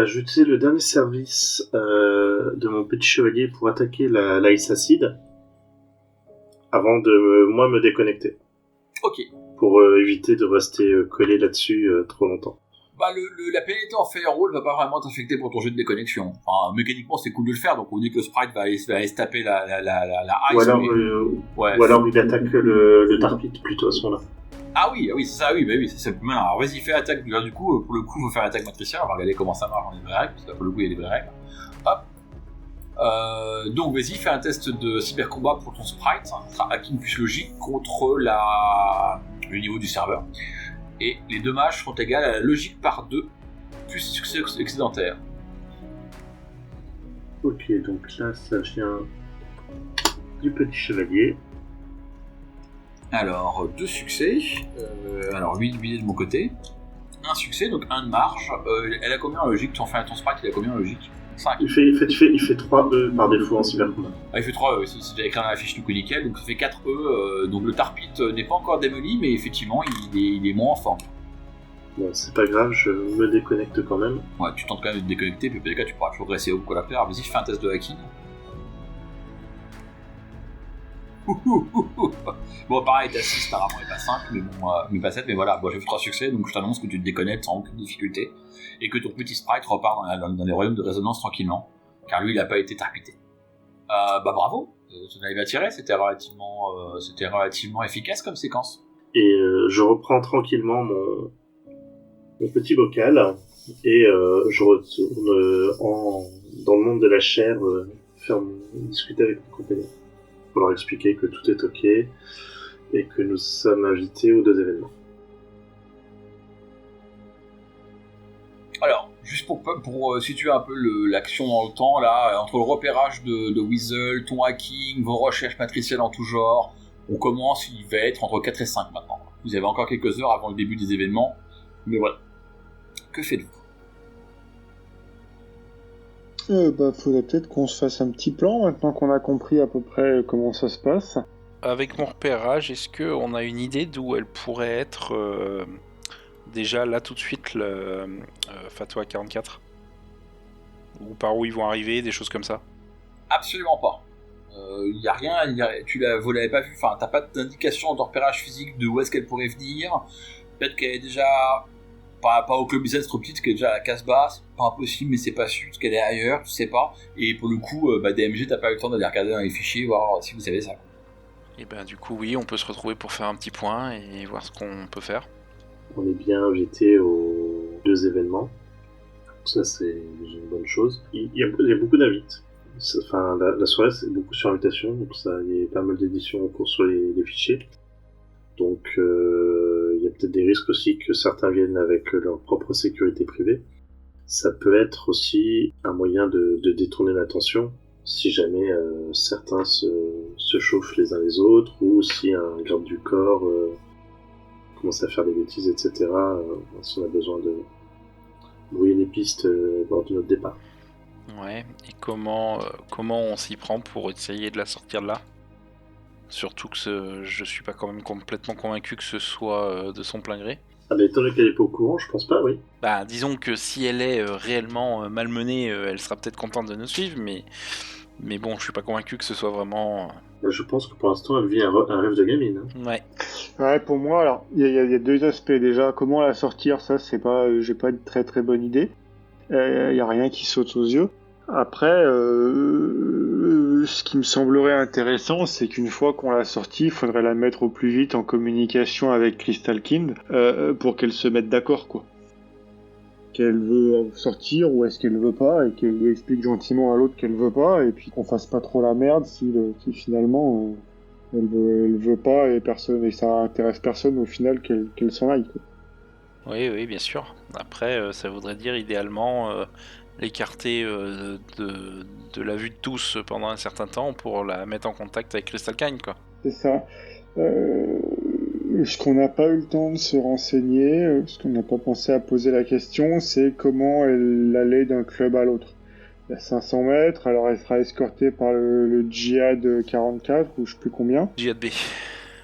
J'utilise le dernier service de mon petit chevalier pour attaquer l'ice acide. Avant de me déconnecter. Ok. Pour éviter de rester collé là-dessus trop longtemps. Bah la pénalité en firewall va pas vraiment t'affecter pour ton jeu de déconnexion. Enfin, mécaniquement c'est cool de le faire, donc on dit que le sprite va aller se taper la ice. Ou alors il attaque le tarpit plutôt à ce moment-là. Ah oui, c'est ça, oui, c'est plus malin. Alors vas-y, fais attaque. Du coup, pour le coup, faut faire l'attaque matricielle. On va regarder comment ça marche dans les vraies règles, parce que pour le coup, il y a des vraies règles. Hop. Donc vas-y, fais un test de cybercombat pour ton sprite, ça sera hacking plus logique contre le niveau du serveur. Et les dommages sont égaux à la logique par 2, plus succès excédentaire. Ok, donc là ça vient du petit chevalier. Alors, 2 succès, alors 8 de mon côté, 1 succès, donc 1 de marge. Elle a combien en logique? Ton sprite, il a combien en logique? 5. Il fait 3 E par défaut en cybercombat. Ah, il fait 3 E, c'est déjà écrit dans la fiche du coup nickel, donc ça fait 4 E, donc le tarpit n'est pas encore démoli, mais effectivement il est moins en forme. Bon, c'est pas grave, je me déconnecte quand même. Ouais, tu tentes quand même de te déconnecter, puis peut-être que tu pourras toujours dresser au collecteur. Vas-y, fais un test de hacking. Bon, pareil, t'as 6, apparemment, et pas 5, mais pas 7, mais voilà, bon, j'ai fait 3 succès, donc je t'annonce que tu te déconnectes sans aucune difficulté, et que ton petit sprite repart dans les royaumes de résonance tranquillement, car lui, il a pas été tarpité. Bravo, tu n'avais pas tiré, c'était relativement efficace comme séquence. Et je reprends tranquillement mon petit bocal, et je retourne dans le monde de la chair, discuter avec mes compagnons, pour leur expliquer que tout est ok, et que nous sommes invités aux 2 événements. Alors, juste pour situer un peu l'action dans le temps, là, entre le repérage de Weasel, ton hacking, vos recherches matricielles en tout genre, on commence, il va être entre 4 et 5 maintenant. Vous avez encore quelques heures avant le début des événements, mais voilà. Que faites-vous? Faudrait peut-être qu'on se fasse un petit plan maintenant qu'on a compris à peu près comment ça se passe. Avec mon repérage, est-ce qu'on a une idée d'où elle pourrait être déjà là tout de suite le Fatwa 44 ou par où ils vont arriver, des choses comme ça? Absolument pas. Y a rien, vous l'avez pas vu, enfin t'as pas d'indication de repérage physique de où est-ce qu'elle pourrait venir. Peut-être qu'elle est déjà pas au club business trop petite, qu'elle est déjà à la case basse, pas impossible, mais c'est pas sûr, parce qu'elle est ailleurs, tu sais pas. Et pour le coup, DMG, t'as pas eu le temps d'aller regarder dans les fichiers, voir si vous savez ça. Et ben du coup oui, on peut se retrouver pour faire un petit point et voir ce qu'on peut faire. On est bien invité aux 2 événements. Ça, c'est déjà une bonne chose. Il y a beaucoup d'invites. Enfin, la soirée, c'est beaucoup sur invitation, donc il y a pas mal d'éditions en cours sur les fichiers. Donc, il y a peut-être des risques aussi que certains viennent avec leur propre sécurité privée. Ça peut être aussi un moyen de détourner l'attention si jamais certains se chauffent les uns les autres, ou si un garde du corps commence à faire des bêtises, etc. Si on a besoin de brouiller les pistes lors de notre départ. Ouais, et comment on s'y prend pour essayer de la sortir de là ? Surtout que je suis pas quand même complètement convaincu que ce soit de son plein gré. Ah bah étant donné qu'elle est pas au courant, je pense pas, oui. Bah disons que si elle est réellement malmenée, elle sera peut-être contente de nous suivre, mais bon, je suis pas convaincu que ce soit vraiment... Je pense que pour l'instant, elle vit un rêve de gamine. Hein. Ouais. Ouais, pour moi, alors, il y a 2 aspects. Déjà, comment la sortir, ça, c'est pas, j'ai pas une très très bonne idée. Il y a rien qui saute aux yeux. Après, ce qui me semblerait intéressant, c'est qu'une fois qu'on l'a sortie, il faudrait la mettre au plus vite en communication avec Crystal Kind pour qu'elle se mette d'accord, quoi. Qu'elle veut sortir ou est-ce qu'elle veut pas, et qu'elle lui explique gentiment à l'autre qu'elle veut pas, et puis qu'on fasse pas trop la merde si finalement elle veut pas et ça intéresse personne au final qu'elle s'en aille, quoi. Oui, bien sûr. Après, ça voudrait dire idéalement l'écarter de la vue de tous pendant un certain temps pour la mettre en contact avec Crystal Kind, quoi. C'est ça. Ce qu'on n'a pas eu le temps de se renseigner, ce qu'on n'a pas pensé à poser la question, c'est comment elle allait d'un club à l'autre. Il y a 500 mètres, alors elle sera escortée par le Djihad 44, ou je sais plus combien. Djihad B.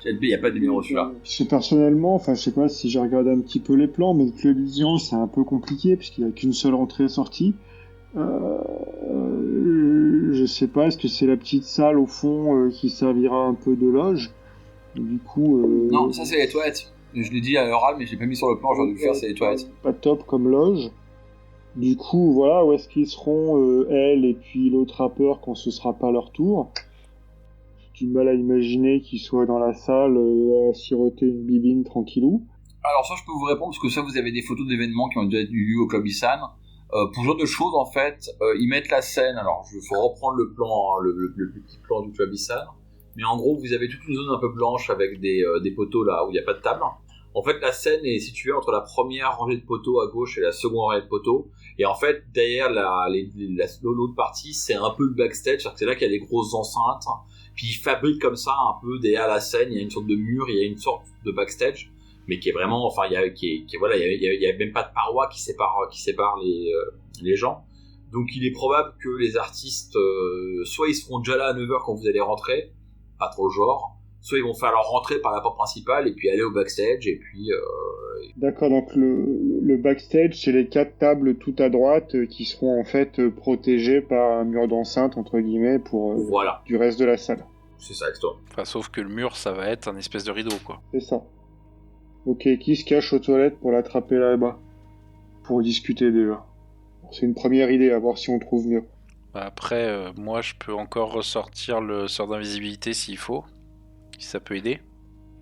Djihad B, il n'y a pas de numéro celui-là. Personnellement, je sais pas si j'ai regardé un petit peu les plans, mais le club Vision, c'est un peu compliqué, puisqu'il n'y a qu'une seule entrée et sortie. Je sais pas, est-ce que c'est la petite salle au fond qui servira un peu de loge ? Du coup, Non, ça c'est les toilettes. Je l'ai dit à l'oral, mais je l'ai pas mis sur le plan, j'aurais dû le faire, c'est les toilettes. Pas top comme loge. Du coup, voilà, où est-ce qu'ils seront, elle et puis l'autre rappeur, quand ce sera pas leur tour ? J'ai du mal à imaginer qu'ils soient dans la salle à siroter une bibine tranquillou. Alors ça, je peux vous répondre, parce que ça, vous avez des photos d'événements qui ont déjà eu lieu au Club Issan. Pour ce genre de choses, en fait, ils mettent la scène. Alors, il faut reprendre le plan, hein, le petit plan du Club Issan. Mais en gros, vous avez toute une zone un peu blanche avec des poteaux là où il n'y a pas de table. En fait, la scène est située entre la première rangée de poteaux à gauche et la seconde rangée de poteaux. Et en fait, derrière l'autre partie, c'est un peu le backstage. C'est-à-dire que c'est là qu'il y a des grosses enceintes. Puis ils fabriquent comme ça un peu derrière la scène. Il y a une sorte de mur, il y a une sorte de backstage, mais qui est vraiment, enfin, il y a même pas de paroi qui sépare les gens. Donc il est probable que les artistes, soit ils seront déjà là à 9h quand vous allez rentrer, pas trop le genre, soit ils vont faire leur rentrée par la porte principale et puis aller au backstage et puis... D'accord, donc le backstage, c'est les 4 tables tout à droite qui seront en fait protégées par un mur d'enceinte, entre guillemets, pour voilà. Du reste de la salle. C'est ça, exactement. Enfin, sauf que le mur, ça va être un espèce de rideau, quoi. C'est ça. Ok, qui se cache aux toilettes pour l'attraper là-bas ? Pour discuter déjà. C'est une première idée, à voir si on trouve mieux. Après, moi, je peux encore ressortir le sort d'invisibilité s'il faut, si ça peut aider.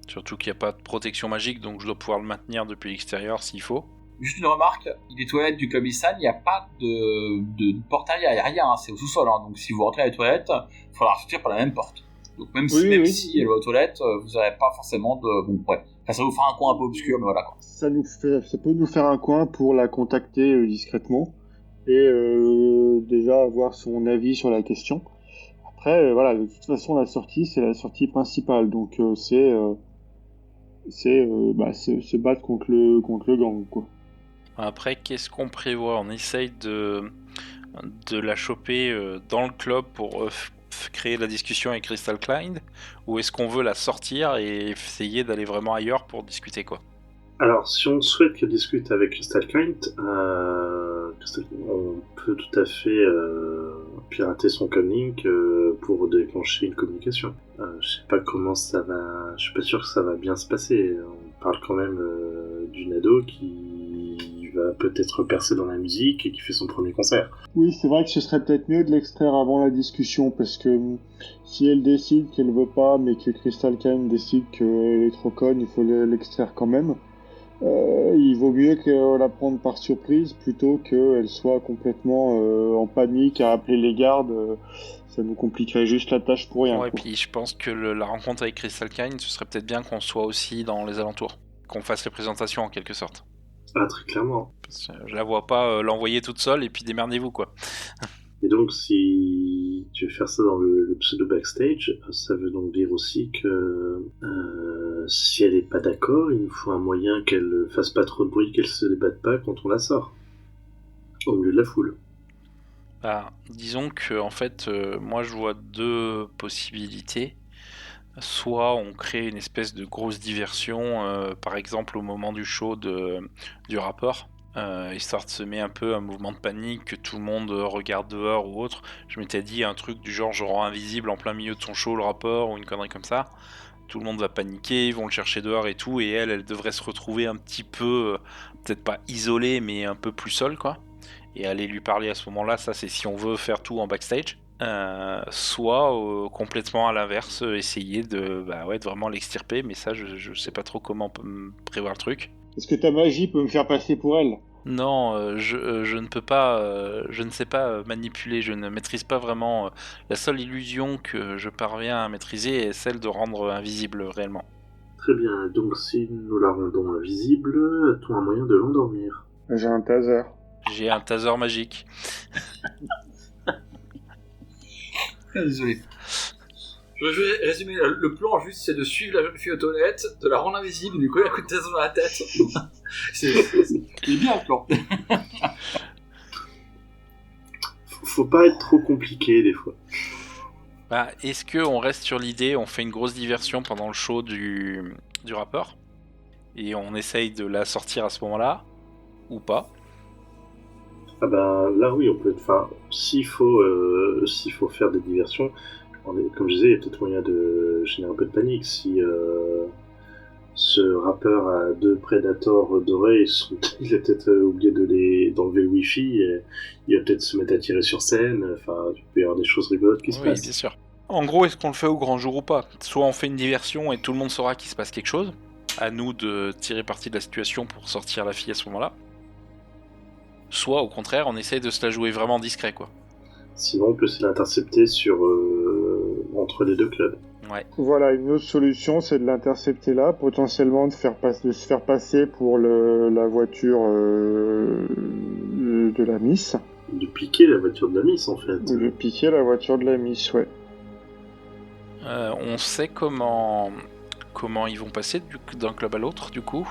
Surtout qu'il n'y a pas de protection magique, donc je dois pouvoir le maintenir depuis l'extérieur s'il faut. Juste une remarque, les toilettes du Club Issan, il n'y a pas de portail, il n'y a rien, hein, c'est au sous-sol. Hein, donc si vous rentrez à les toilettes, il faudra sortir par la même porte. Donc même si elle va aux toilettes, vous n'aurez pas forcément de... Bon, ouais. Enfin, ça vous fera un coin un peu obscur, mais voilà quoi. Ça peut nous faire un coin pour la contacter discrètement et déjà avoir son avis sur la question. Après, voilà, de toute façon, la sortie, c'est la sortie principale, donc c'est se battre contre le gang, quoi. Après, qu'est-ce qu'on prévoit ? On essaye de la choper dans le club pour créer la discussion avec Crystal Kind, ou est-ce qu'on veut la sortir et essayer d'aller vraiment ailleurs pour discuter, quoi ? Alors, si on souhaite qu'elle discute avec Crystal Kind, on peut tout à fait pirater son comlink pour déclencher une communication. Je sais pas comment ça va... Je suis pas sûr que ça va bien se passer. On parle quand même d'une ado qui va peut-être percer dans la musique et qui fait son premier concert. Oui, c'est vrai que ce serait peut-être mieux de l'extraire avant la discussion, parce que si elle décide qu'elle veut pas, mais que Crystal Kine décide qu'elle est trop conne, il faut l'extraire quand même. Il vaut mieux que la prendre par surprise plutôt qu'elle soit complètement en panique à appeler les gardes. Ça nous compliquerait juste la tâche pour rien. Ouais, et quoi. puis je pense que la rencontre avec Crystal Kine, ce serait peut-être bien qu'on soit aussi dans les alentours. Qu'on fasse les présentations en quelque sorte. Ah, très clairement. Parce que je la vois pas l'envoyer toute seule et puis démerdez-vous quoi. Et donc, si tu veux faire ça dans le pseudo backstage, ça veut donc dire aussi que si elle est pas d'accord, il nous faut un moyen qu'elle fasse pas trop de bruit, qu'elle se débatte pas quand on la sort. Au milieu de la foule. Bah, disons que en fait, moi je vois deux possibilités. Soit on crée une espèce de grosse diversion, par exemple au moment du show du rappeur, histoire de semer un peu un mouvement de panique, que tout le monde regarde dehors ou autre. Je m'étais dit un truc du genre je rends invisible en plein milieu de son show le rappeur ou une connerie comme ça. Tout le monde va paniquer, ils vont le chercher dehors et tout, et elle devrait se retrouver un petit peu, peut-être pas isolée, mais un peu plus seule quoi. Et aller lui parler à ce moment-là, ça c'est si on veut faire tout en backstage. Soit complètement à l'inverse, essayer de vraiment l'extirper, mais ça je sais pas trop comment on peut prévoir le truc. Est-ce que ta magie peut me faire passer pour elle ? Non, je ne peux pas, je ne sais pas manipuler, je ne maîtrise pas vraiment. La seule illusion que je parviens à maîtriser est celle de rendre invisible réellement. Très bien, donc si nous la rendons invisible, a-t-on un moyen de l'endormir ? J'ai un taser. J'ai un taser magique. Désolé. Je vais résumer le plan, juste c'est de suivre la jeune fille aux toilettes, de la rendre invisible, de lui coller un coup de taser dans la tête. C'est bien le plan. Faut pas être trop compliqué des fois. Bah, est-ce qu'on reste sur l'idée, on fait une grosse diversion pendant le show du rappeur et on essaye de la sortir à ce moment-là ou pas? Ah ben là oui, on peut. Enfin, s'il faut faire des diversions, comme je disais, il y a peut-être moyen de générer un peu de panique. Si ce rappeur a 2 prédateurs dorés, il a peut-être oublié d'enlever le wifi, et il va peut-être se mettre à tirer sur scène. Enfin, il peut y avoir des choses rigolotes qui se passent. Oui, bien sûr. En gros, est-ce qu'on le fait au grand jour ou pas? Soit on fait une diversion et tout le monde saura qu'il se passe quelque chose. À nous de tirer parti de la situation pour sortir la fille à ce moment-là. Soit au contraire, on essaye de se la jouer vraiment discret, quoi. Sinon, on peut se l'intercepter entre les 2 clubs. Ouais. Voilà, une autre solution, c'est de l'intercepter là, potentiellement de se faire passer pour la voiture de la Miss. De piquer la voiture de la Miss, en fait. Ou de piquer la voiture de la Miss, ouais. On sait comment ils vont passer d'un club à l'autre, du coup.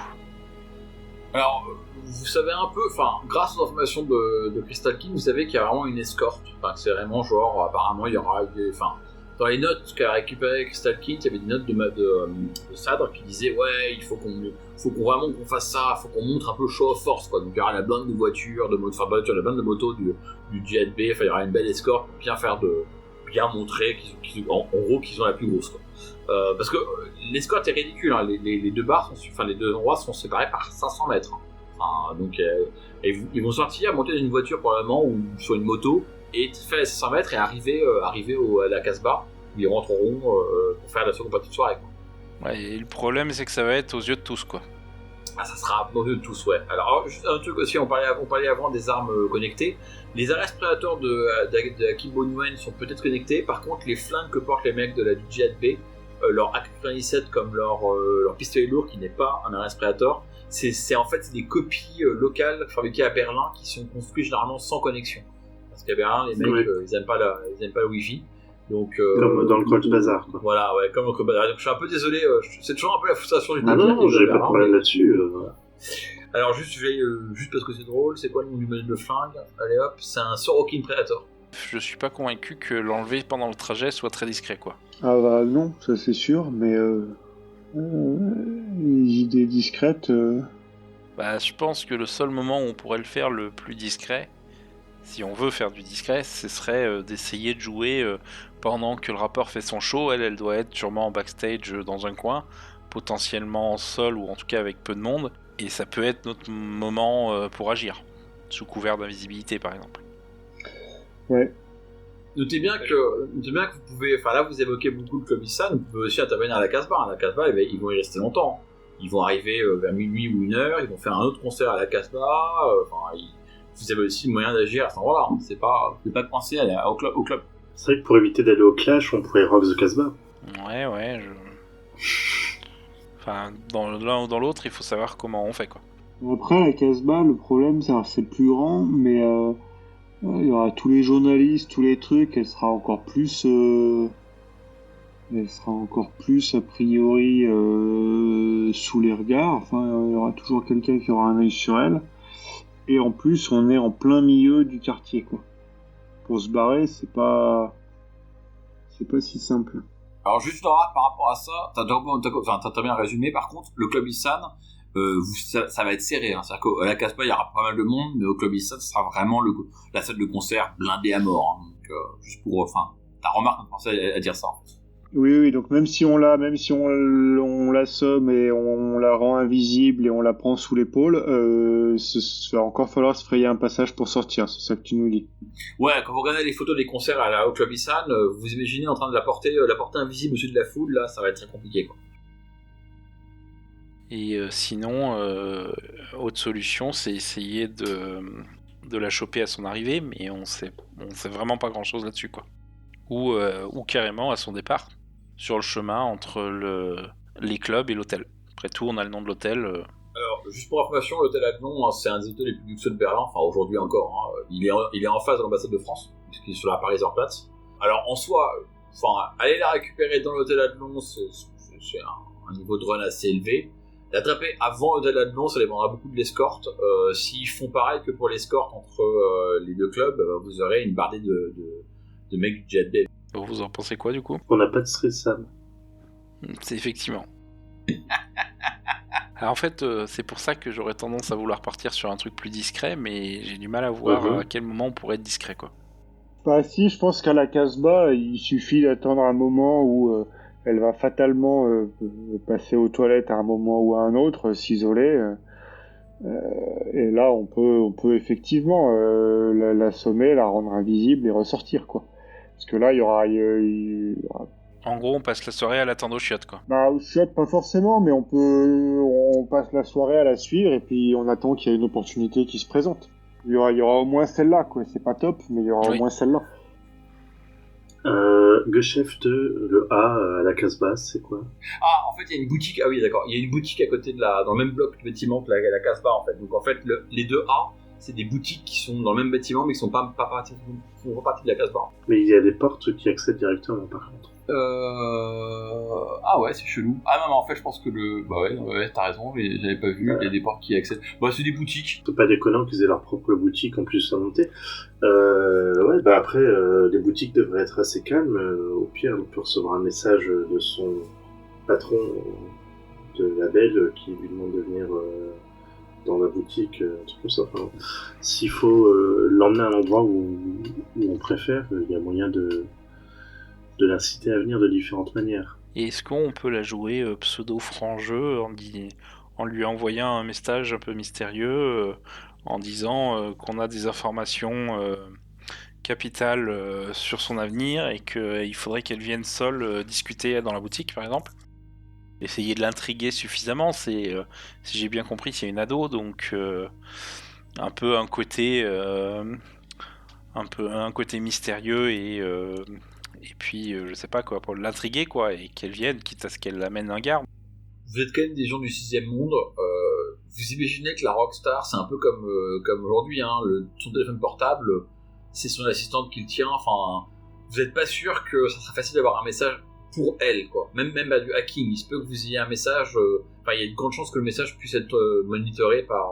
Alors, vous savez un peu, enfin, grâce aux informations de Crystal King, vous savez qu'il y a vraiment une escorte. Enfin, c'est vraiment genre, apparemment, il y aura dans les notes qu'a récupéré Crystal King, il y avait des notes de Sadr qui disaient ouais, il faut qu'on vraiment qu'on fasse ça, faut qu'on montre un peu show of force quoi. Donc il y aura la blinde de voitures, la blinde de moto du Jet B, enfin il y aura une belle escorte pour bien montrer en gros qu'ils ont la plus grosse quoi. Parce que l'escorte est ridicule, hein. Les deux endroits sont séparés par 500 mètres. Hein. Enfin, donc ils vont sortir, monter dans une voiture probablement ou sur une moto et faire les 500 mètres et arriver à la Casbah où ils rentreront pour faire la seconde partie de soirée. Quoi. Ouais, et le problème c'est que ça va être aux yeux de tous quoi. Ah, ça sera aux yeux de tous, ouais. Alors juste un truc aussi, on parlait avant des armes connectées. Les arrêts prédateurs de Akimbo Nguyen sont peut-être connectés. Par contre, les flingues que portent les mecs de la DJB, leur AK-97 comme leur pistolet lourd qui n'est pas un arrêt prédateur, c'est en fait des copies locales fabriquées à Berlin qui sont construites généralement sans connexion. Parce qu'à Berlin, les mecs, ils aiment pas le Wi-Fi. Donc, comme dans le Colt Bazar, quoi. Voilà, ouais, comme dans le Colt Bazar. Donc, je suis un peu désolé, c'est toujours un peu la frustration du Ah non, j'ai pas de problème là-dessus. Voilà. Alors, juste parce que c'est drôle, c'est quoi le nom du modèle de flingue? Allez hop, c'est un Sorokin Predator. Je suis pas convaincu que l'enlever pendant le trajet soit très discret, quoi. Ah bah non, ça c'est sûr, mais les idées discrètes... Bah, je pense que le seul moment où on pourrait le faire le plus discret, si on veut faire du discret, ce serait d'essayer de jouer pendant que le rappeur fait son show. Elle doit être sûrement en backstage dans un coin, potentiellement seule ou en tout cas avec peu de monde. Et ça peut être notre moment pour agir, sous couvert d'invisibilité par exemple. Ouais. Notez bien que vous pouvez, enfin là vous évoquez beaucoup le Club Issan, vous pouvez aussi intervenir à la Casbah. À la Casbah, ils vont y rester longtemps. Ils vont arriver vers minuit ou 1h, ils vont faire un autre concert à la Casbah. Vous avez aussi le moyen d'agir à cet endroit-là. C'est pas coincé au club. C'est vrai que pour éviter d'aller au clash, on pourrait rock the Casbah. Ouais, Enfin, dans l'un ou dans l'autre, il faut savoir comment on fait, quoi. Après, la Casbah, le problème, c'est plus grand, mais il y aura tous les journalistes, tous les trucs, elle sera encore plus a priori sous les regards. Enfin, il y aura toujours quelqu'un qui aura un œil sur elle. Et en plus, on est en plein milieu du quartier, quoi. Pour se barrer, c'est pas si simple. Alors juste par rapport à ça, t'as bien résumé. Par contre, le Club Issan, ça va être serré. Hein. C'est-à-dire qu'à la Casbah, il y aura pas mal de monde, mais au Club Issan, ce sera vraiment la salle de concert blindée à mort. Hein. Donc juste pour, ta remarque me pensait à dire ça. En fait. Oui, donc même si on l'assomme et on la rend invisible et on la prend sous l'épaule, va encore falloir se frayer un passage pour sortir, c'est ça que tu nous dis. Ouais, quand vous regardez les photos des concerts au Club Issan, vous imaginez en train de la porter invisible au-dessus de la foule, là, ça va être très compliqué, quoi. Et sinon, autre solution, c'est essayer de la choper à son arrivée, mais on sait vraiment pas grand-chose là-dessus, quoi. Ou carrément à son départ, sur le chemin entre les clubs et l'hôtel. Après tout, on a le nom de l'hôtel. Alors, juste pour information, l'hôtel Adlon, c'est un des hôtels les plus luxueux de Berlin, enfin aujourd'hui encore. Hein. Il est en face de l'ambassade de France, puisqu'il est sur la Pariserplatz. Alors en soi, aller la récupérer dans l'hôtel Adlon, c'est un niveau de run assez élevé. L'attraper avant l'hôtel Adlon, ça dépendra beaucoup de l'escorte. S'ils font pareil que pour l'escorte entre les deux clubs, vous aurez une bardée de mecs du Jet B. Vous en pensez quoi du coup ? On n'a pas de stress, Sam. C'est effectivement. Alors en fait, c'est pour ça que j'aurais tendance à vouloir partir sur un truc plus discret, mais j'ai du mal à voir à quel moment on pourrait être discret, quoi. Bah si, je pense qu'à la Casbah, il suffit d'attendre un moment où elle va fatalement passer aux toilettes à un moment ou à un autre, s'isoler. Et là, on peut effectivement l'assommer, la rendre invisible et ressortir, quoi. Parce que là, il y aura... En gros, on passe la soirée à l'attendre aux chiottes, quoi. Bah, aux chiottes, pas forcément, mais on passe la soirée à la suivre et puis on attend qu'il y ait une opportunité qui se présente. Il y aura au moins celle-là, quoi. C'est pas top, mais il y aura au moins celle-là. Geschäft, le A à la Casbah, c'est quoi ? Ah, en fait, il y a une boutique. Ah oui, d'accord. Il y a une boutique à côté dans le même bloc de bâtiment que la Casbah, en fait. Donc, en fait, les deux A, c'est des boutiques qui sont dans le même bâtiment, mais qui sont pas partie de la Casbah. Mais il y a des portes qui accèdent directement, par contre. Ah ouais, c'est chelou. Ah non, mais en fait, je pense que Bah ouais, t'as raison, mais j'avais pas vu. Il y a des portes qui accèdent. Bah, c'est des boutiques. C'est pas déconnant qu'ils aient leur propre boutique en plus à monter. Ouais, bah après, les boutiques devraient être assez calmes. Au pire, on peut recevoir un message de son patron de label qui lui demande de venir dans la boutique, un truc comme ça. Enfin, s'il faut l'emmener à un endroit où on préfère, il y a moyen de l'inciter à venir de différentes manières. Et est-ce qu'on peut la jouer pseudo-franc-jeu en lui envoyant un message un peu mystérieux en disant qu'on a des informations capitales sur son avenir et qu'il faudrait qu'elle vienne seule discuter dans la boutique, par exemple ? Essayer de l'intriguer suffisamment, si j'ai bien compris, c'est une ado, donc un peu un côté mystérieux et puis je sais pas quoi, pour l'intriguer quoi, et qu'elle vienne, quitte à ce qu'elle l'amène un garde. Vous êtes quand même des gens du 6e monde, vous imaginez que la rockstar c'est un peu comme aujourd'hui, hein, son téléphone portable, c'est son assistante qui le tient, enfin, vous êtes pas sûr que ça serait facile d'avoir un message pour elle, quoi. Même du hacking, il se peut que vous ayez un message, il y a une grande chance que le message puisse être monitoré par,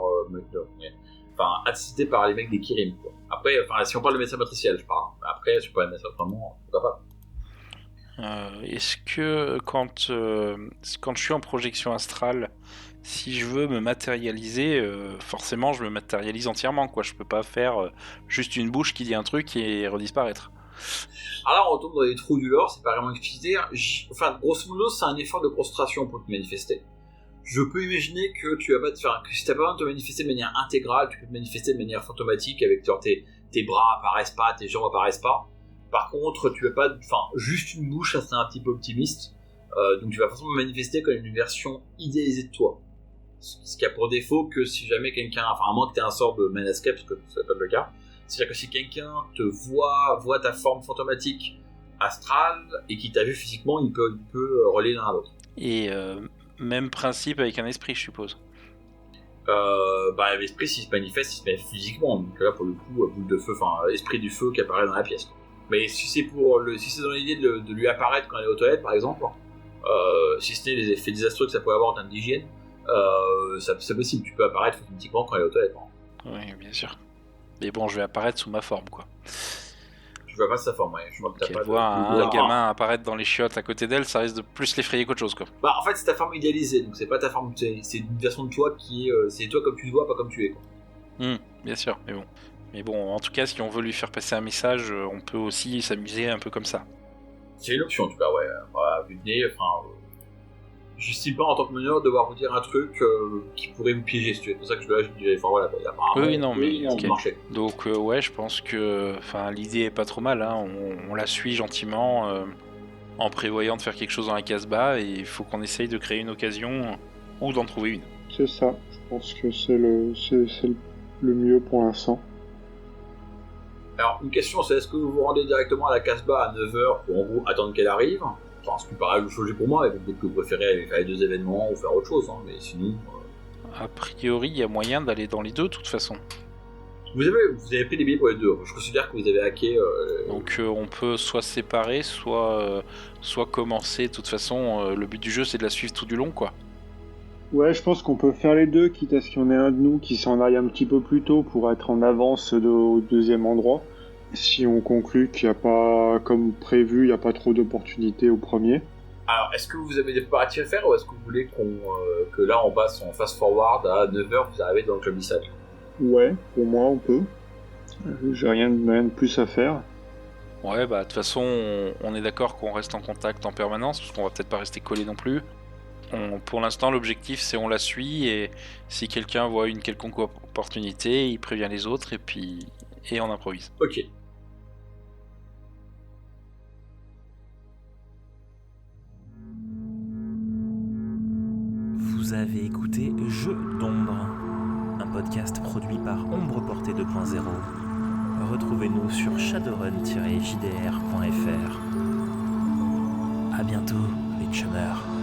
assisté par les mecs des Kirim, quoi. Après, si on parle de message matriciel, je parle. Après, si on parle de message vraiment, pourquoi pas. Est-ce que quand je suis en projection astrale, si je veux me matérialiser, forcément je me matérialise entièrement, quoi. Je peux pas faire juste une bouche qui dit un truc et redisparaître. Alors là, on retombe dans les trous du lore, c'est pas vraiment explicité. Grosso modo, c'est un effort de prostration pour te manifester. Je peux imaginer que tu vas pas que si t'as pas besoin de te manifester de manière intégrale, tu peux te manifester de manière fantomatique avec genre tes bras apparaissent pas, tes jambes apparaissent pas. Par contre, tu vas pas, juste une bouche, ça c'est un petit peu optimiste. Donc tu vas forcément manifester comme une version idéalisée de toi. Ce qui a pour défaut que si jamais quelqu'un, à moins que t'aies un sort de Manascape, parce que ça va pas être le cas, c'est-à-dire que si quelqu'un te voit ta forme fantomatique astrale et qu'il t'a vu physiquement, il peut relier l'un à l'autre. Et même principe avec un esprit, je suppose. L'esprit, s'il se manifeste physiquement. Donc là, pour le coup, boule de feu, esprit du feu qui apparaît dans la pièce. Mais si c'est dans l'idée de lui apparaître quand elle est aux toilettes, par exemple, si ce n'est les effets désastreux que ça peut avoir en termes d'hygiène, c'est possible. Tu peux apparaître physiquement quand elle est aux toilettes. Oui, bien sûr. Mais bon, je vais apparaître sous ma forme, quoi. Je vois pas sa forme, ouais. Je vois que t'as pas voir un gamin apparaître dans les chiottes à côté d'elle, ça risque de plus l'effrayer qu'autre chose, quoi. En fait, c'est ta forme idéalisée, donc c'est pas ta forme, c'est une version de toi qui est, c'est toi comme tu te vois, pas comme tu es, quoi. Bien sûr, mais bon, en tout cas, si on veut lui faire passer un message, on peut aussi s'amuser un peu comme ça. C'est une option, en tout cas, ouais. Vu de nez, j'estime pas en tant que meneur devoir vous dire un truc qui pourrait vous piéger, si tu veux. C'est pour ça que je disais, oui, non, mais okay. Okay. Donc, ouais, je pense que l'idée est pas trop mal, hein. On la suit gentiment en prévoyant de faire quelque chose dans la Casbah, et il faut qu'on essaye de créer une occasion ou d'en trouver une. C'est ça, je pense que c'est le mieux pour l'instant. Alors, une question, c'est est-ce que vous vous rendez directement à la Casbah à 9h pour en gros attendre qu'elle arrive ? Ce qui paraît changer pour moi, et peut-être que vous préférez faire les deux événements ou faire autre chose, mais sinon... A priori, il y a moyen d'aller dans les deux, de toute façon. Vous avez pris des billets pour les deux, je considère que vous avez hacké... Donc on peut soit se séparer, soit commencer, de toute façon, le but du jeu c'est de la suivre tout du long, quoi. Ouais, je pense qu'on peut faire les deux, quitte à ce qu'il y en ait un de nous qui s'en aille un petit peu plus tôt pour être en avance au deuxième endroit. Si on conclut qu'il n'y a pas, comme prévu, il n'y a pas trop d'opportunités au premier. Alors, est-ce que vous avez des préparatifs à faire, ou est-ce que vous voulez que là on passe en fast forward à 9h, vous arrivez dans le club Issal ? Ouais, pour moi on peut. J'ai rien de plus à faire. Ouais, de toute façon, on est d'accord qu'on reste en contact en permanence, parce qu'on va peut-être pas rester collés non plus. Pour l'instant, l'objectif c'est on la suit, et si quelqu'un voit une quelconque opportunité, il prévient les autres, et on improvise. Ok. Vous avez écouté Jeux d'ombre, un podcast produit par Ombre Portée 2.0. Retrouvez-nous sur shadowrun-jdr.fr. À bientôt, les chummers.